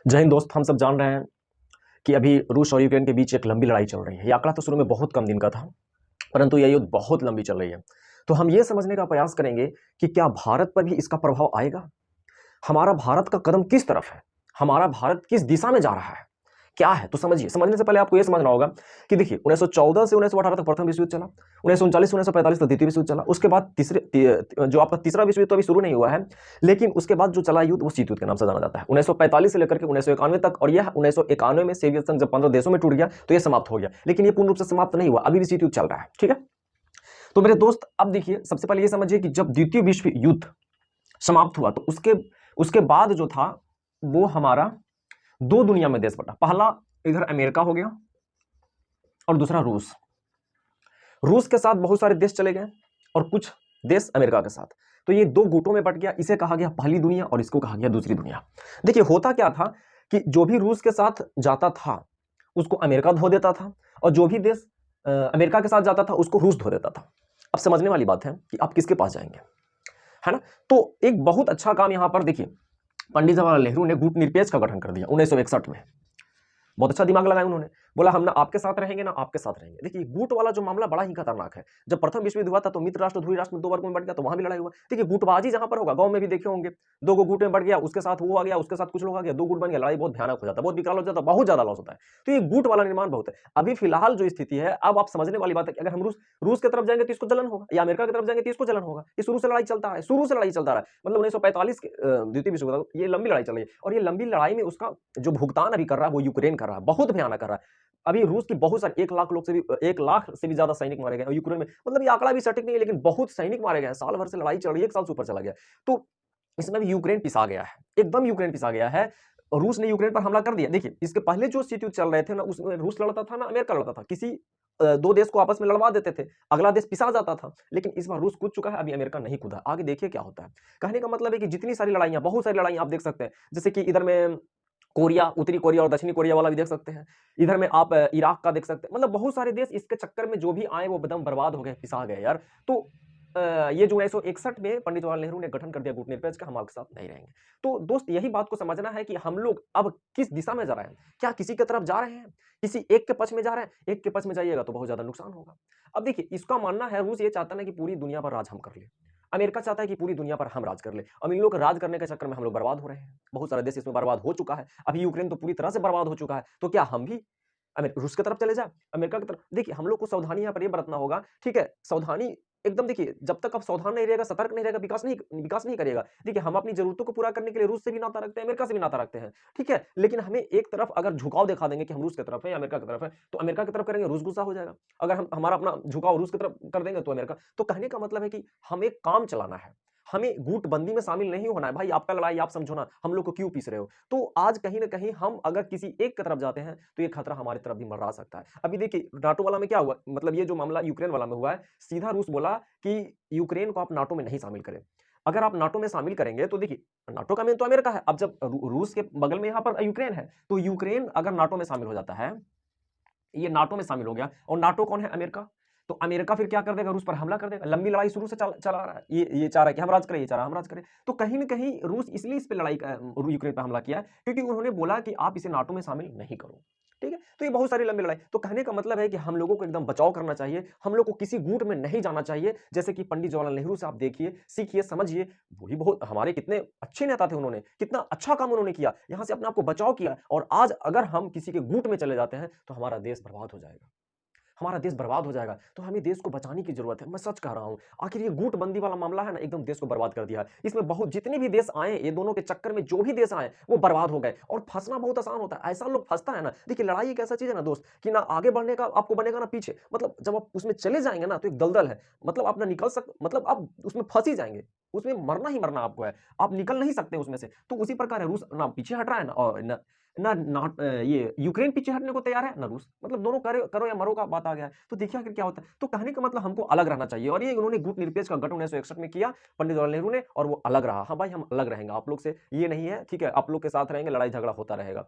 जय हिंद दोस्त। हम सब जान रहे हैं कि अभी रूस और यूक्रेन के बीच एक लंबी लड़ाई चल रही है। ये आंकड़ा तो शुरू में बहुत कम दिन का था, परंतु यह युद्ध बहुत लंबी चल रही है। तो हम ये समझने का प्रयास करेंगे कि क्या भारत पर भी इसका प्रभाव आएगा। हमारा भारत का कदम किस तरफ है, हमारा भारत किस दिशा में जा रहा है, क्या है। तो समझिए, समझने से पहले आपको यह समझना होगा कि देखिए 1914 से 1918 तक प्रथम विश्व युद्ध चला, 1939 से 1945 तक द्वितीय विश्व युद्ध चला, उसके बाद जो आपका तीसरा विश्व युद्ध तो अभी शुरू नहीं हुआ है, लेकिन उसके बाद जो चला युद्ध वो शीत युद्ध के नाम से जाना जाता है। 1945 से लेकर के 1991 तक, और यह 1991 में सोवियत संघ जब 15 देशों में टूट गया तो यह समाप्त हो गया, लेकिन यह पूर्ण रूप से समाप्त नहीं हुआ, अभी भी शीत युद्ध चल रहा है। ठीक है, तो मेरे दोस्त अब देखिए, सबसे पहले यह समझिए कि जब द्वितीय विश्व युद्ध समाप्त हुआ तो उसके बाद जो था वो हमारा दो दुनिया में देश बटा। पहला इधर अमेरिका हो गया और दूसरा रूस। रूस के साथ बहुत सारे देश चले गए और कुछ देश अमेरिका के साथ, तो ये दो गुटों में बट गया। इसे कहा गया पहली दुनिया और इसको कहा गया दूसरी दुनिया। देखिए होता क्या था कि जो भी रूस के साथ जाता था उसको अमेरिका धो देता था, और जो भी देश अमेरिका के साथ जाता था उसको रूस धो देता था। अब समझने वाली बात है कि आप किसके पास जाएंगे, है ना। तो एक बहुत अच्छा काम यहां पर देखिए, पंडित जवाहरलाल नेहरू ने गुट निरपेक्ष का गठन कर दिया 1961 में। बहुत अच्छा दिमाग लगाया उन्होंने, बोला हम ना आपके साथ रहेंगे ना आपके साथ रहेंगे। देखिए गुट वाला जो मामला बड़ा ही खतरनाक है। जब प्रथम विश्व युद्ध हुआ था तो मित्र राष्ट्र ध्रुवीय राष्ट्र में दो वर्गों में बट गया, तो वहां भी लड़ाई हुआ। देखिए गुटबाजी जहां पर होगा, गांव में भी देखे होंगे, दो गुट में बट गया, उसके साथ वो आ गया, उसके साथ कुछ लोग आ गया, दो गुट बन गया, लड़ाई बहुत भयानक हो जाता है, बहुत विकराल हो जाता है, बहुत ज्यादा लॉस होता है। तो ये गुट वाला निर्माण बहुत है। अभी फिलहाल जो स्थिति है, अब आप समझने वाली बात है कि अगर हम रूस की तरफ जाएंगे तो इसको जलन होगा, या अमेरिका की तरफ जाएंगे तो इसको जलन होगा। ये शुरू से लड़ाई चलता है, शुरू से लड़ाई चलता रहा है, मतलब 1945 के द्वितीय विश्व युद्ध, ये लंबी लड़ाई चल रही है। और ये लंबी लड़ाई में उसका जो भुगतान अभी कर रहा है वो यूक्रेन कर रहा है, बहुत भयानक कर रहा है। अभी रूस की बहुत सारे 1 लाख लोग से भी 1 लाख से भी ज्यादा सैनिक मारे गए, और यूक्रेन में मतलब ये आंकड़ा भी सटीक नहीं है, लेकिन बहुत सैनिक मारे गए हैं। साल भर से लड़ाई चल रही है, 1 साल से ऊपर चला गया। तो इसमें भी यूक्रेन पिसा गया है, एकदम यूक्रेन पिसा गया है। रूस ने यूक्रेन पर हमला कर दिया। देखिए इसके पहले जो शीत युद्ध चल रहे थे ना, उसमें रूस लड़ता था ना अमेरिका लड़ता था, किसी दो देश को आपस में लड़वा देते थे, अगला देश पिसा जाता था। लेकिन इस बार रूस कूद चुका है, अभी अमेरिका नहीं कूदा। आगे देखिए क्या होता है। कहने का मतलब है कि जितनी सारी लड़ाइयां, बहुत सारी लड़ाइयां आप देख सकते हैं, जैसे कि इधर में कोरिया, उत्तरी कोरिया और दक्षिणी कोरिया वाला भी देख सकते हैं, इधर में आप इराक का देख सकते हैं। मतलब बहुत सारे देश इसके चक्कर में जो भी आए वो एकदम बर्बाद हो गए, पिसा गए यार। तो ये जो 1961 में पंडित जवाहरलाल नेहरू ने गठन कर दिया गुट निरपेक्ष का, हम आपके साथ नहीं रहेंगे। तो दोस्त यही बात को समझना है कि हम लोग अब किस दिशा में जा रहे हैं। क्या किसी की तरफ जा रहे हैं, किसी एक के पक्ष में जा रहे हैं। एक के पक्ष में जाइएगा तो बहुत ज्यादा नुकसान होगा। अब देखिए इसका मानना है, रूस ये चाहता है कि पूरी दुनिया पर राज हम कर ले, अमेरिका चाहता है कि पूरी दुनिया पर हम राज कर ले। अब इन लोग राज करने के चक्कर में हम लोग बर्बाद हो रहे हैं। बहुत सारे देश इसमें बर्बाद हो चुका है, अभी यूक्रेन तो पूरी तरह से बर्बाद हो चुका है। तो क्या हम भी रूस की तरफ चले जाए, अमेरिका की तरफ। देखिए हम लोग को सावधानी यहाँ पर ये बरतना होगा। ठीक है, सावधानी एकदम। देखिए जब तक आप सावधान नहीं रहेगा, सतर्क नहीं रहेगा, विकास नहीं करेगा। देखिए हम अपनी जरूरतों को पूरा करने के लिए रूस से भी नाता रखते हैं, अमेरिका से भी नाता रखते हैं। ठीक है, लेकिन हमें एक तरफ अगर झुकाव दिखा देंगे कि हम रूस की तरफ है या अमेरिका की तरफ है, तो अमेरिका की तरफ करेंगे, रूस गुस्सा हो जाएगा। अगर हम हमारा अपना झुकाव रूस की तरफ कर देंगे तो अमेरिका। तो कहने का मतलब है कि हमें काम चलाना है, हमें गुटबंदी में शामिल नहीं होना है। भाई आपका लड़ाई आप समझो ना, हम लोग को क्यों पीस रहे हो। तो आज कहीं ना कहीं हम अगर किसी एक की तरफ जाते हैं तो ये खतरा हमारी तरफ भी मंडरा सकता है। अभी देखिए नाटो वाला में क्या हुआ, मतलब ये जो मामला यूक्रेन वाला में हुआ है, सीधा रूस बोला कि यूक्रेन को आप नाटो में नहीं शामिल करें। अगर आप नाटो में शामिल करेंगे तो देखिए नाटो का मेन तो अमेरिका है। अब जब रूस के बगल में यहाँ पर यूक्रेन है, तो यूक्रेन अगर नाटो में शामिल हो जाता है, ये नाटो में शामिल हो गया, और नाटो कौन है, अमेरिका। तो अमेरिका फिर क्या कर देगा, रूस पर हमला कर देगा। लंबी लड़ाई शुरू से चला रहा है, ये चाह रहा है कि हम राज करें, ये चाह रहा है हम राज करें। तो कहीं ना कहीं रूस इसलिए इस पे यूक्रेन पर हमला किया, क्योंकि उन्होंने बोला कि आप इसे नाटो में शामिल नहीं करो। ठीक है, तो ये बहुत सारी लंबी लड़ाई। तो कहने का मतलब है कि हम लोगों को एकदम बचाव करना चाहिए, हम लोग को किसी गुट में नहीं जाना चाहिए। जैसे कि पंडित जवाहरलाल नेहरू से आप देखिए, सीखिए, समझिए। वो भी बहुत हमारे कितने अच्छे नेता थे, उन्होंने कितना अच्छा काम उन्होंने किया, यहां से अपने आप को बचाव किया। और आज अगर हम किसी के गुट में चले जाते हैं तो हमारा देश बर्बाद हो जाएगा, हमारा देश बर्बाद हो जाएगा। तो हमें देश को बचाने की जरूरत है, मैं सच कह रहा हूं। आखिर ये गुटबंदी वाला मामला है ना, एकदम देश को बर्बाद कर दिया है। इसमें बहुत जितने भी देश आए, ये दोनों के चक्कर में जो भी देश आए वो बर्बाद हो गए। और फंसना बहुत आसान होता है, ऐसा लोग फंसता है ना। देखिए लड़ाई एक ऐसा चीज है ना दोस्त, कि ना आगे बढ़ने का आपको बनेगा ना पीछे। मतलब जब आप उसमें चले जाएंगे ना तो एक दलदल है, मतलब आप ना निकल मतलब आप उसमें फंस ही जाएंगे, उसमें मरना ही मरना आपको है, आप निकल नहीं सकते उसमें से। तो उसी प्रकार है, रूस ना पीछे हट रहा है ना, और ये यूक्रेन पीछे हटने को तैयार है ना रूस। मतलब दोनों करो करो या मरो का बात आ गया है। तो देखिए आखिर क्या होता है। तो कहने का मतलब हमको अलग रहना चाहिए, और ये उन्होंने गुट निरपेक्ष का गठन 1961 में किया पंडित जवाहरलाल नेहरू ने, और वो अलग रहा। हाँ भाई हम अलग रहेंगे आप लोग से, ये नहीं है। ठीक है, आप लोग के साथ रहेंगे, लड़ाई झगड़ा होता रहेगा।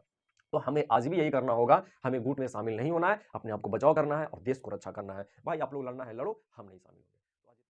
तो हमें आज भी यही करना होगा, हमें गुट में शामिल नहीं होना है, अपने आप को बचाव करना है और देश को रक्षा करना है। भाई आप लोग लड़ना है लड़ो, हम नहीं शामिल होंगे।